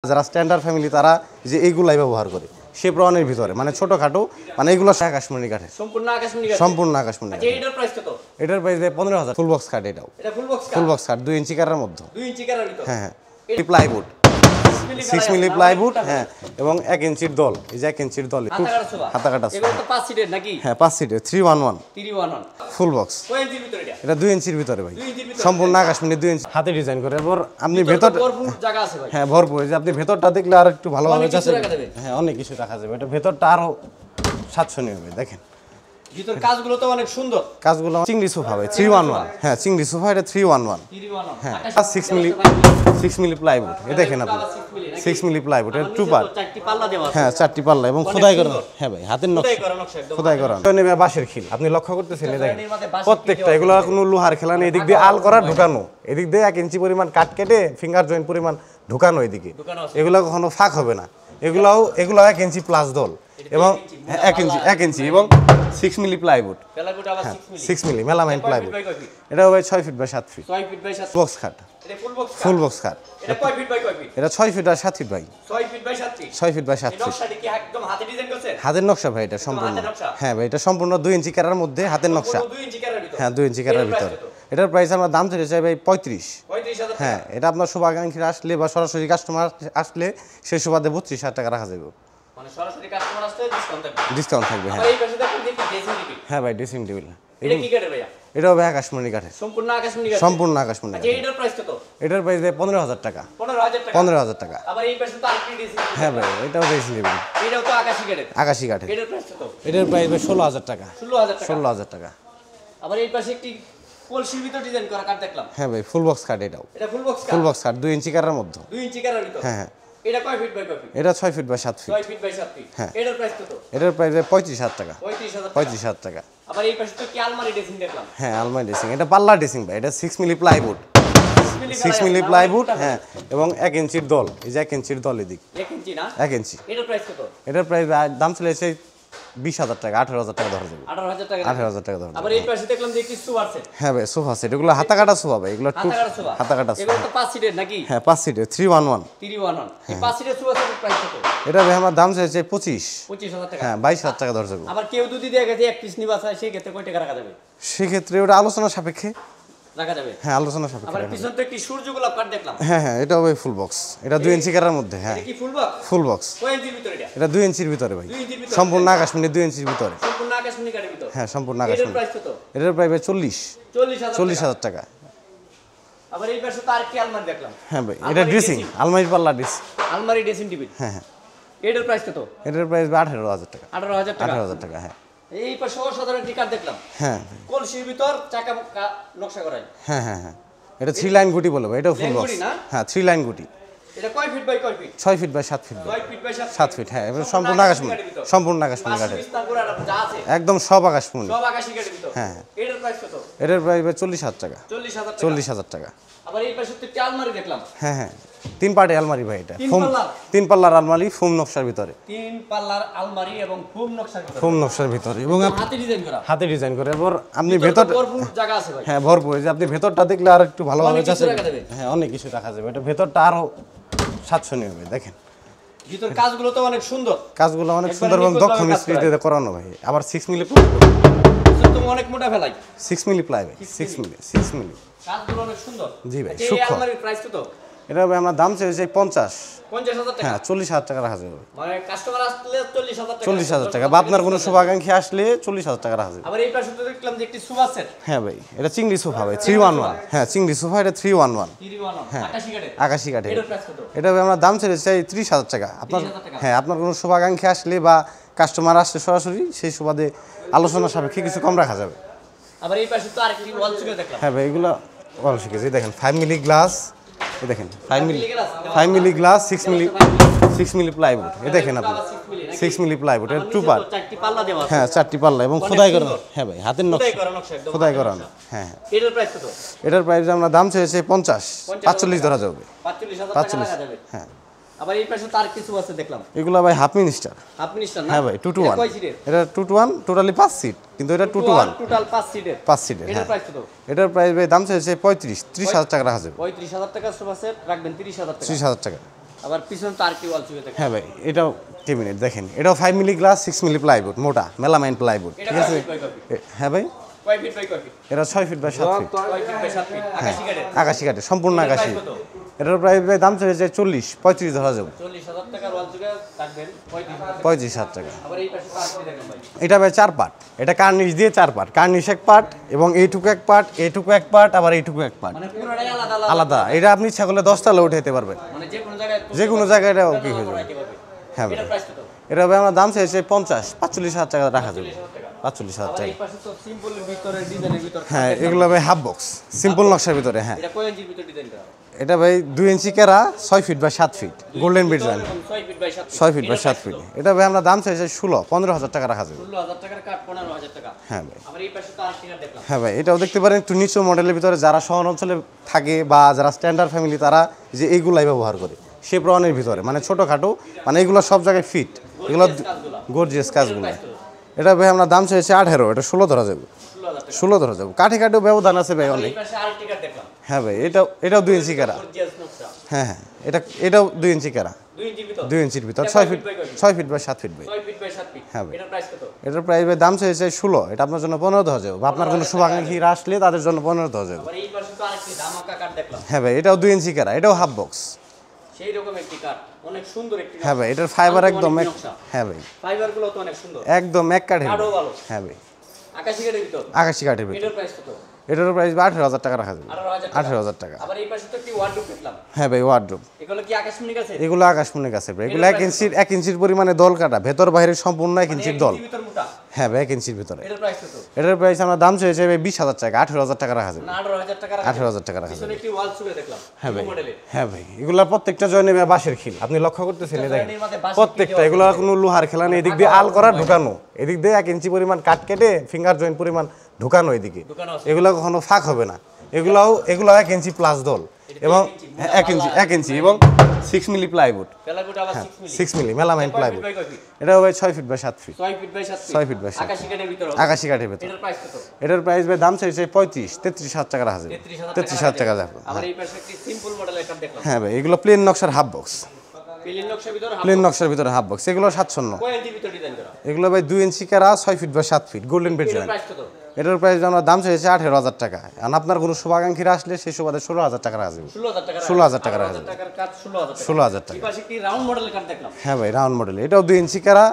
যারা standard family তারা যে এইগুলাই ব্যবহার করে শেপ্রনের ভিতরে মানে ছোটখাটো মানে এগুলো আকাশমণি কাঠের সম্পূর্ণ আকাশমণি কাঠ। এটার প্রাইস কত? এটার প্রাইস 15,000 ফুল বক্স কাঠ। এটাও এটা ফুল বক্স কাঠ 2 ইঞ্চি কাঠের মধ্যে। 2 ইঞ্চি কাঠের ভিতর। হ্যাঁ প্লাইউড 6 মিলি প্লাইউড। হ্যাঁ এবং 1 ইঞ্চির দল, এই যে 1 ইঞ্চির দল হাতা কাটা। এগুলো তো 5 সিটের নাকি? হ্যাঁ 5 সিটের 311 ফুল বক্স। কয় ইঞ্চির ভিতর এটা? এটা 2 ইঞ্চির ভিতরে ভাই, সম্পূর্ণ আকাশমণি 2 ইঞ্চি হাতে ডিজাইন করে। এরপর আপনি ভেতর ভরপুর জায়গা আছে ভাই। হ্যাঁ ভরপুর, যে আপনি ভেতরটা দেখলে আর একটু ভালোভাবে যাচ্ছে। হ্যাঁ অনেক কিছু রাখা যাবে, এটা ভেতরটা আরো সাতশনীয় হবে। দেখেন ভিতর কাজগুলো তো অনেক সুন্দর। কাজগুলো চিংড়ি সোফা ভাই 311। হ্যাঁ চিংড়ি সোফা এটা 311। হ্যাঁ 6 মিলি প্লাইউড। এ দেখেন আপনি 6 মিলি প্লাইউড, এটা 2 পার্ট। চারটি পাল্লা দেওয়া আছে। হ্যাঁ 4টি পাল্লা এবং খোদাই করা। হ্যাঁ ভাই হাতের নকশা খোদাই করা। নেবে বাঁশের খিল, আপনি লক্ষ্য করতেছেন এই দেখেন প্রত্যেকটা এগুলো কোনো লোহার খেলা নেই। এদিক দিয়ে আল করা ঢুকানো, এদিক দিয়ে 1 ইঞ্চি পরিমাণ কাট কেটে ফিঙ্গার জয়েন্ট পরিমাণ ঢুকানো এদিকে। এগুলো কখনো ফাঁক হবে না। এগুলো 1 ইঞ্চি প্লাস দল এবং 1 ইঞ্চি এবং 6 milli plywood. 6 milli melamine plywood. এটা ভাই 6 feet by 7 feet. 6 feet by 7 box খাট। এটা ফুল বক্স ফুল বক্স খাট। এটা কয় ফিট বাই কয় ফিট? এটা 6 ফিট আর 7 ফিট ভাই। 6 feet by 7 feet. 6 feet by 7 feet. নকশাটি কি একদম হাতে ডিজাইন করছেন? হাতের নকশা ভাই এটা সম্পূর্ণ। হ্যাঁ ভাই এটা সম্পূর্ণ 2 ইঞ্চি কাটার মধ্যে হাতের নকশা। 2 ইঞ্চি কাটার ভিতর। হ্যাঁ 2 ইঞ্চি কাটার ভিতর। এটার প্রাইস আমরা দাম ধরে চাই ভাই 35,000 টাকা। হ্যাঁ এটা আপনার শুভাকাঙ্ক্ষী আসলে বা সরাসরি কাস্টমার আসলে সেই সুবাদে 32,000 টাকা রাখা যাবে। মানে সরাসরি কাস্টমার আসলে ডিসকাউন্ট থাকবে। হ্যাঁ এই পাশে দেখুন দেখি ড্রেসিং টেবিল। হ্যাঁ ভাই ড্রেসিং টেবিল। এটা কি কাঠের ভাইয়া? এটাও ভাই আকাশমণি কাঠের সম্পূর্ণ আকাশমণি কাঠ। সম্পূর্ণ আকাশমণি কাঠ। এটার প্রাইস কত? এটার প্রাইস 15,000 টাকা। 15,000 টাকা। আবার এই পাশে তো আরেকটি ড্রেসিং টেবিল। হ্যাঁ ভাই এটাও ড্রেসিং টেবিল। এটাও তো আকাশী কাঠের। আকাশী কাঠের। এটার প্রাইস কত? এটার প্রাইস 16,000 টাকা। 16,000 টাকা। আবার এই পাশে একটি কলসির ভিতর ডিজাইন করা কাঠ দেখলাম। হ্যাঁ ভাই ফুল বক্স কাঠ। এটাও এটা ফুল বক্স কাঠ। ফুল বক্স কাঠ 2 ইঞ্চি কাটার মধ্যে। 2 ইঞ্চি কাটার ভিতর। হ্যাঁ হ্যাঁ এটা কয় ফিট বাই কয় ফিট? এটা 6 feet by 7 feet. 6 feet by 7 feet. হ্যাঁ। এটার প্রাইস কত? এটার প্রাইস 35,000 টাকা। 35,000 টাকা। আবার এই পাশে তো কি আলমারি ড্রেসিং দেখলাম। হ্যাঁ আলমারি ড্রেসিং। এটা পাল্লা ড্রেসিং ভাই, এটা 6 মিলি প্লাইউড। 6 milli plywood. হ্যাঁ এবং 1 ইঞ্চির দল, এই যে 1 ইঞ্চির দল এদিক। 1 ইঞ্চি না? 1 ইঞ্চি। এটার প্রাইস কত? এটার প্রাইস দাম চলেছে 20,000 টাকা। 18,000 টাকা ধরা যাবে। 18,000 টাকা। 18,000 টাকা ধরা যাবে। আবার এই পাশে দেখলাম যে একটি সোফা সেট। হ্যাঁ ভাই সোফা সেট। এগুলো হাতা কাটা সোফা ভাই, এগুলো হাতা কাটা সোফা। এগুলো তো 5 সিটের নাকি? হ্যাঁ 5 সিটের 311। এই 5 সিটের সোফা সেটের প্রাইস কত? এটা ভাই আমার দাম চাইছে 25,000 টাকা। হ্যাঁ 22,000 টাকা ধরা যাবে। আবার কেউ যদি দিয়ে গেছে এক পিস নিবা চায় সেই ক্ষেত্রে কয় টাকা রাখা যাবে? সেক্ষেত্রে ওটা আলোচনা সাপেক্ষে রাখা যাবে। হ্যাঁ আলোচনা সাপেক্ষে। আবার পিছন থেকে একটি সূর্য গোলাপ কাঠ দেখলাম। হ্যাঁ হ্যাঁ এটাও ভাই ফুল বক্স। এটা 2 ইঞ্চি কাটার মধ্যে। হ্যাঁ এটা কি ফুল বক্স? Full box. কয় ইঞ্চির ভিতর এটা? এটা 2 ইঞ্চির ভিতরে ভাই। 2 ইঞ্চির ভিতর। সম্পূর্ণ আকাশমণি 2 ইঞ্চির ভিতরে। সম্পূর্ণ আকাশমণি কাঠের ভিতর। হ্যাঁ সম্পূর্ণ এটার আকাশমণি। প্রাইস কত? এটার প্রাইস 40,000 টাকা। আবার এই পাশে তো আরেকটি আলমারি দেখলাম। হ্যাঁ ভাই এটা ড্রেসিং আলমারি পাল্লা ড্রেসিং। আলমারি ড্রেসিং টেবিল। হ্যাঁ হ্যাঁ এটার প্রাইস কত? এটার প্রাইস 18,000 টাকা। 18,000 টাকা। 18,000 টাকা। হ্যাঁ এই পাশে অসাধারণ একটি কাঠ দেখলাম। হ্যাঁ কলসির ভিতর চাকা নকশা করা। হ্যাঁ হ্যাঁ হ্যাঁ এটা 3 লাইন গুটি বলবো। এটাও ফুল বক্স। হ্যাঁ 3 লাইন গুটি। এটা কয় ফিট বাই কয় feet? 6 feet by 7 feet. 6 feet by 7 feet. হ্যাঁ এবার সম্পূর্ণ আকাশমণি। সম্পূর্ণ আকাশমণি কাঠের। বিস্তার করে যা আছে একদম সব আকাশমণি। সব আকাশী কাঠের ভিতর। হ্যাঁ এটার প্রাইস কত? এটার প্রাইস 40,000 টাকা। 40,000 টাকা। আবার এই পাশে তো একটি আলমারি দেখলাম। হ্যাঁ হ্যাঁ 3 পার্টের আলমারি ভাই। এটা 3 পাল্লার আলমারি ফোম নকশার ভিতরে। 3 পাল্লার আলমারি এবং ফোম নকশার ভিতরে। ফোম নকশার ভিতরে এবং হাতে ডিজাইন করা। হাতে ডিজাইন করে। এরপর আপনি ভেতর ভরপুর জায়গা আছে ভাই। হ্যাঁ ভরপুর, যে আপনি ভেতরটা দেখলে আর একটু ভালোভাবে যাচ্ছে। হ্যাঁ অনেক কিছু রাখা যাবে। এটা ভেতরটা আরো সাতশনীয় হবে। দেখেন ভিতর কাজগুলো তো অনেক সুন্দর। কাজগুলো অনেক সুন্দর এবং দক্ষ মিস্ত্রি দিয়ে করানো ভাই। আবার 6 মিলি তো অনেক মোটা ফেলাই। 6 মিলি প্লাই ভাই। 6 মিলি কাজগুলো অনেক সুন্দর। জি ভাই এই সূক্ষ্ম। আলমারির প্রাইস কত? এটা ভাই আমরা দাম চাইছি 50,000 টাকা। হ্যাঁ 40,000 টাকা রাখা যাবে। মানে কাস্টমার আসলে 40,000 টাকা। 40,000 টাকা বা আপনার কোনো শুভাকাঙ্ক্ষী আসলে 40,000 টাকা রাখা যাবে। আবার এই পাশে তো দেখলাম যে একটি সোফা সেট। হ্যাঁ ভাই এটা চিংড়ি সোফা ভাই 311। হ্যাঁ চিংড়ি সোফা এটা 311। হ্যাঁ আকাশী কাঠের। আকাশী কাঠের। এটার প্রাইস কত? এটা ভাই আমরা দাম চাইছি 30,000 টাকা। আপনার হ্যাঁ আপনার কোনো শুভাকাঙ্ক্ষী আসলে বা কাস্টমার আসলে সরাসরি সেই সুবাদে আলোচনা সাপেক্ষে কিছু কম রাখা যাবে। আবার এই পাশে তো আরেকটি ওয়াল সুকেস দেখলাম। হ্যাঁ ভাই এগুলো ওয়াল সুকেস। এই দেখেন 5 মিলি গ্লাস। এই দেখেন 5 মিলি গ্লাস 6 মিলি প্লাইউড। এই দেখেন আপনি 6 মিলি প্লাইউড। এটা 2 পার্ট। 4টি পাল্লা দেওয়া আছে। হ্যাঁ 4টি পাল্লা এবং খোদাই করা। হ্যাঁ ভাই হাতের নকশা একদম খোদাই করা। হ্যাঁ হ্যাঁ এটার প্রাইস কত? এটার প্রাইস আমরা দাম চাইছি 45 ধরা যাবে। 45,000 টাকা রাখা যাবে। হ্যাঁ আবার এই পাশে তার কিছু আছে দেখলাম। এগুলো ভাই হাফ মিনিস্টার। হাফ মিনিস্টার না? হ্যাঁ ভাই 2 to 1। কয় সিটের? এটা 2 to 1 টোটালি 5 সিট, কিন্তু এটা 2 to 1 টোটাল 5 সিটের। 5 সিটের। এটার প্রাইস কত? এটার প্রাইস ভাই দাম চাইছে 30,000 টাকা রাখা যাবে। 35,000 টাকা সোফা সেট রাখবেন 30,000 টাকা। 30,000 টাকা। আবার পিছন তো আর কি ওয়াল চুকে থাকে। হ্যাঁ ভাই এটাও ক্যাবিনেট দেখেন, এটাও 5 মিলি গ্লাস 6 মিলি প্লাইউড, মোটা মেলামাইন প্লাইউড, ঠিক আছে। হ্যাঁ ভাই কয় ফিট বাই কয় ফিট? এটা 6 ফিট বাই 7 ফিট, কয় ফিট বাই 7 ফিট? আকাশী কাঠের। আকাশি কাঠে, সম্পূর্ণ এটার আকাশি। price কত? এটার প্রাইস ভাই দাম চলেছে 40-35 ধরা যাবে, 40,000 টাকার ওয়াল চুকে থাকবেন 35,000। 35,000 টাকা। আবার এই পাশে তো আর কি দেখেন ভাই? এটা ভাই 4 পার্ট, এটা কার্নিশ দিয়ে 4 পার্ট, কার্নিশ এক পার্ট এবং এইটুকু এক পার্ট, এইটুকু এক পার্ট, আবার এইটুকু এক পার্ট, মানে পুরোটাই আলাদা আলাদা। আলাদা। এটা আপনি ইচ্ছা করলে 10 তলা উঠাইতে পারবেন, মানে যে কোনো জায়গায় যে কোনো জায়গায় এটা ওকে হয়ে যাবে। হ্যাঁ ভাই এটার প্রাইস কত? এটা ভাই আমার দাম চাইছে 45,000 টাকা রাখা যাবে, 45,000 আবার টাকা। এই পাশে তো সিম্পলের ভিতরে ডিজাইনের ভিতর। হ্যাঁ এগুলো ভাই হাফ বক্স, সিম্পল নকশার ভিতরে। হ্যাঁ এটা কয় ইঞ্চির ভিতর ডিজাইন করা? এটা ভাই 2 ইঞ্চি কেরা 6 feet by 7 feet, golden bit design, 6 feet by 7 feet. 6 feet by 7 feet. এটা ভাই আমরা দাম চাইছে 15,000 টাকা রাখা যাবে। 16,000 টাকার কাঠ, 15,000 টাকা। হ্যাঁ ভাই আবার এই পাশে তো আর কি দেখলাম। হ্যাঁ ভাই এটাও দেখতে পারেন একটু নিচু মডেলের ভিতরে, যারা শহর অঞ্চলে থাকে বা যারা স্ট্যান্ডার্ড ফ্যামিলি তারা যে এইগুলাই ব্যবহার করে, শেপ্রনের ভিতরে মানে ছোটোখাটো, মানে এগুলো সব জায়গায় ফিট, এগুলো গর্জিয়াস কাজগুলো। এটা ভাই আমরা দাম চাইছে 18, এটা 16 ধরা যাবে, 16,000 টাকা। 16 ধরা যাবে। কাঠে কাঠেও ব্যবধান আছে ভাই অনেক। এই পাশে আরেকটি কাঠ দেখলাম। হ্যাঁ ভাই এটাও 2 ইঞ্চি কেরা। গর্জিয়াস নকশা। হ্যাঁ এটাও 2 ইঞ্চি কেরা, 2 ইঞ্চির ভিতর। 2 ইঞ্চির ভিতর, এটা 6 ফিট, বাই কয় ফিট? 6 ফিট বাই 7 ফিট ভাই। 6 ফিট বাই 7 ফিট। হ্যাঁ ভাই। এটার প্রাইস কত? এটার প্রাইস ভাই দাম চাইছে 16, এটা আপনার জন্য 15 ধরা যাবে, বা আপনার কোনো শুভাকাঙ্ক্ষীরা আসলে তাদের জন্য 15 ধরা যাবে। আবার এই পাশে তো আরেকটি ধামাকা কাঠ দেখলাম। হ্যাঁ ভাই এটাও 2 ইঞ্চি কেরা, এটাও হাফ বক্স। সেই রকম একটি কাঠ, অনেক সুন্দর একটি। হ্যাঁ ভাই এটার ফাইবার একদম অনেক নকশা। হ্যাঁ ভাই ফাইবার গুলো তো অনেক সুন্দর। একদম এক কাঠের। কাঠও ভালো। হ্যাঁ ভাই আকাশী কাঠের ভিতর। আকাশি কাঠের ভিতর। এটার প্রাইস কত? এটার প্রাইস 18,000 টাকা রাখা যাবে, 18,000 18,000 টাকা। আবার এই পাশে তো একটি ওয়ার্ডরোব দেখলাম। হ্যাঁ ভাই ওয়ার্ডরোব, এগুলো কি আকাশমণি আছে? এগুলো আকাশমণি গাছের ভাই, এগুলো 1 ইঞ্চির পরিমাণে দল কাটা, ভেতর বাইরে সম্পূর্ণ 1 ইঞ্চির দল। এর ভিতর মোটা। হ্যাঁ ভাই 1 ইঞ্চির ভিতরে। এটার প্রাইস কত? এটার প্রাইস আমরা দাম চাইছে ভাই 20,000 টাকা, 18,000 টাকা রাখা যাবে, না 18,000 টাকা। 18,000 টাকা রাখা পিছনে যাবে। একটি ওয়াল চুকে দেখলাম। হ্যাঁ ভাই মডেলে। হ্যাঁ ভাই এগুলা প্রত্যেকটা জয়েনে ভাই বাঁশের খিল, আপনি লক্ষ্য করতেছেন এই দেখেন জয়েনের মধ্যে বাঁশের প্রত্যেকটা, এগুলো কোনো লোহার খেলা নেই। এদিক দিয়ে আল করা ঢুকানো, এদিক দিয়ে 1 ইঞ্চি পরিমাণ কাট কেটে ফিঙ্গার জয়েন্ট পরিমাণ ঢুকানো এদিকে, দোকানও আছে। এগুলো কখনো ফাঁক হবে না। এগুলো 1 ইঞ্চি প্লাস দল এবং 1 ইঞ্চি এবং 6 মিলি প্লাইউড, পেলাগুট আবার 6 milli. 6 milli melamine plywood. By কয় ফিট? এটা ভাই 6 feet by 7 feet, 6 feet by 7 feet. 6 feet by 7 আকাশী কাঠের ভিতর। আকাশি কাঠের ভেতর। এটার প্রাইস কত? এটার প্রাইস ভাই দাম চাইছে 35-33,000 টাকা রাখা যাবে, 33,000 টাকা যাবে। আবার এই পাশে একটি সিম্পল মডেলের কাঠ দেখলাম। হ্যাঁ ভাই এগুলো প্লেন নকশার হাফ বক্স, প্লেন নকশার ভিতর প্লেন নকশার ভিতরে হাফ বক্স, এগুলো 750। কয় ইঞ্চির ভিতর ডিজাইন করা? এগুলো ভাই 2 ইঞ্চি কেরা 6 feet by 7 feet, golden bit এটার ডিজাইন। প্রাইস কত? এটার প্রাইস আমরা দাম চাইছে 18,000 টাকা, আর আপনার কোনো শুভাকাঙ্ক্ষীরা আসলে সেই সুবাদে 16,000 টাকা রাখা যাবে, 16,000 টাকা। 16,000 টাকা রাখা 18,000 যাবে, টাকার কাঠ 16,000 টাকা। 16,000 টাকা। এই পাশে একটি রাউন্ড মডেলের কাঠ দেখলাম। হ্যাঁ ভাই রাউন্ড মডেল, এটাও 2 ইঞ্চি কেরা,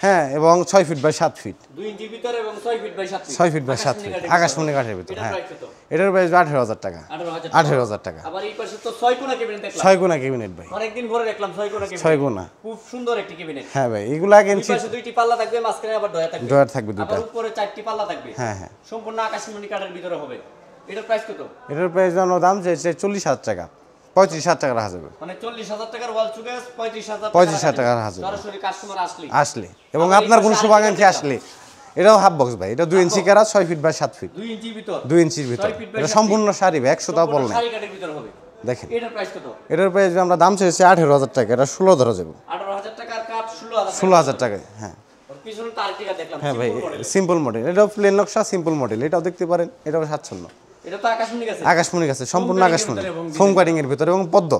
হ্যাঁ এবং 6 ফিট বাই 7 ফিট, 2 ইঞ্চির ভিতর এবং 6 feet by 7 feet. 6 feet by 7 feet আকাশমণি কাঠের ভিতর। এটার হ্যাঁ প্রাইস কত? এটার প্রাইস 18,000 টাকা, 18,000 18,000 টাকা। আবার এই পাশে তো 6 কোণা ক্যাবিনেট দেখলাম। 6 গুণা ক্যাবিনেট ভাই, অনেকদিন পরে দেখলাম 6 কোণা ক্যাবিনেট। 6 গুণা। খুব সুন্দর একটি ক্যাবিনেট। হ্যাঁ ভাই এগুলো 1 এই ইঞ্চি পাশে দুইটি পাল্লা থাকবে, মাঝখানে আবার ডয়া থাকবে। ডয়ার থাকবে দুটো। আবার উপরে 4টি পাল্লা থাকবে। হ্যাঁ হ্যাঁ সম্পূর্ণ আকাশমণি কাঠের ভিতরে হবে। এটার প্রাইস কত? এটার প্রাইস আমরা দাম চাইছে 40,000 টাকা, 35,000 টাকা রাখা যাবে মানে 40,000 টাকার ওয়াল চুকে 35,000 35,000 টাকা রাখা যাবে সরাসরি কাস্টমার আসলে। আসলে, এবং আপনার কোনো শুভাকাঙ্ক্ষী আসলে। এটাও হাফ বক্স ভাই, এটা 2 ইঞ্চি কেরা 6 ফিট বাই 7 ফিট, 2 ইঞ্চির ভিতর। 2 ইঞ্চির ভিতর। 6 ফিট বাই এটা 7 সম্পূর্ণ শাড়ি ভাই, 100 টাকা পড়ল না। শাড়ি কাঠের ভিতর হবে। দেখেন এটার প্রাইস কত? এটার প্রাইস আমরা দাম চাইছি 18,000 টাকা, এটা 16 ধরা যাবে, 18,000 টাকার কাঠ 16,000 16,000 টাকায়। হ্যাঁ পিছনে তো আরেকটা দেখলাম। হ্যাঁ ভাই simple model। সিম্পল মডেল, এটাও প্লেন নকশা সিম্পল মডেল, এটাও দেখতে পারেন, এটাও 750। এটা তো আকাশমণি গেছে। আকাশমণি গাছে সম্পূর্ণ cutting এর আকাশমণি, ভিতরে এবং ফোম কাটিং এর ভিতরে এবং পদ্ম।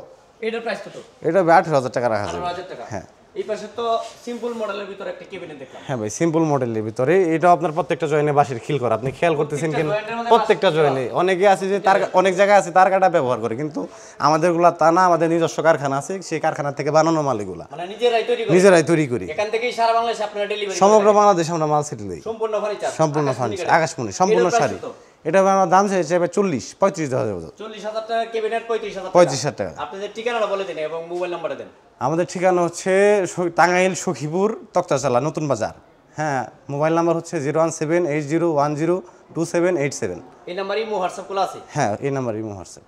এটার প্রাইস কত? এটা ভাই 18,000 টাকা রাখা যাবে। 18,000 টাকা। হ্যাঁ এই পাশে তো সিম্পল মডেলের ভিতরে একটা ক্যাবিনেট দেখলাম। হ্যাঁ ভাই সিম্পল মডেলের ভিতরে, এটাও আপনার প্রত্যেকটা জয়েনে বাঁশের খিল করা, আপনি খেয়াল করতেছেন কিনা? joint এর মধ্যে প্রত্যেকটা জয়েনে। অনেকে আছে যে তার অনেক জায়গায় আছে তার কাটা ব্যবহার করে, কিন্তু আমাদেরগুলা তা না, আমাদের নিজস্ব কারখানা আছে, সেই কারখানা থেকে বানানো মাল এগুলা মানে নিজেরাই তৈরি করে। নিজেরাই তৈরি করি, এখান থেকেই সারা বাংলাদেশে আপনারা ডেলিভারি সমগ্র বাংলাদেশে আমরা মাল সেটে দিই, সম্পূর্ণ ফার্নিচার। সম্পূর্ণ ফার্নিচার আকাশমণি, সম্পূর্ণ শাড়ি। এটা আমার দাম চাইছে 40-35 ধরা যাবে, 40,000 টাকা ক্যাবিনেট, 35,000 টাকা। 35,000 টাকা। আপনাদের ঠিকানাটা বলে দিন এবং মোবাইল নাম্বারটা দেন। আমাদের ঠিকানা হচ্ছে টাঙ্গাইল সখীপুর তক্তাচালা নতুন বাজার। হ্যাঁ মোবাইল নাম্বার হচ্ছে 01780102787। এই নাম্বারই হোয়াটসঅ্যাপ খোলা আছে। হ্যাঁ এই নাম্বারই হোয়াটসঅ্যাপ।